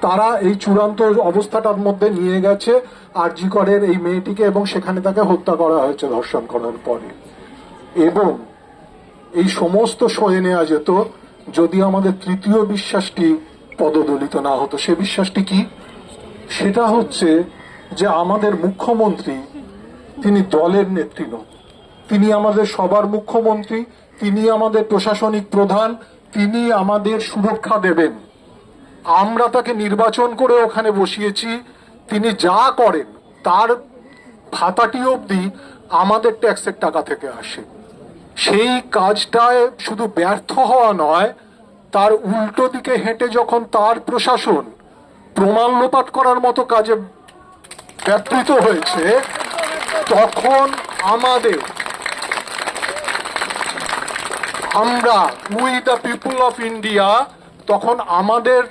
তারা এই চূড়ান্ত অবস্থাটার মধ্যে নিয়ে গেছে আরজি করের এই মেয়েটিকে, এবং সেখানে তাকে হত্যা করা হয়েছে ধর্ষণ করার পরে। এবং এই সমস্ত সয়ে নেওয়া যেত যদি আমাদের তৃতীয় বিশ্বাসটি পদদলিত না হতো। সে বিশ্বাসটি কি? সেটা হচ্ছে যে আমাদের মুখ্যমন্ত্রী তিনি দলের নেত্রী নন, তিনি আমাদের সবার মুখ্যমন্ত্রী, তিনি আমাদের প্রশাসনিক প্রধান, তিনি আমাদের সুরক্ষা দেবেন। আমরা তাকে নির্বাচন করে ওখানে বসিয়েছি, তিনি যা করেন তার ভাতাটি অবধি আমাদের ট্যাক্সের টাকা থেকে আসে। সেই কাজটায় শুধু ব্যর্থ হওয়া নয়, তার উল্টো দিকে হেঁটে যখন তার প্রশাসন প্রমাণ লোপাট করার মতো কাজে ব্যবহৃত হয়েছে, তখন আমরা we the people of India তখন আমাদের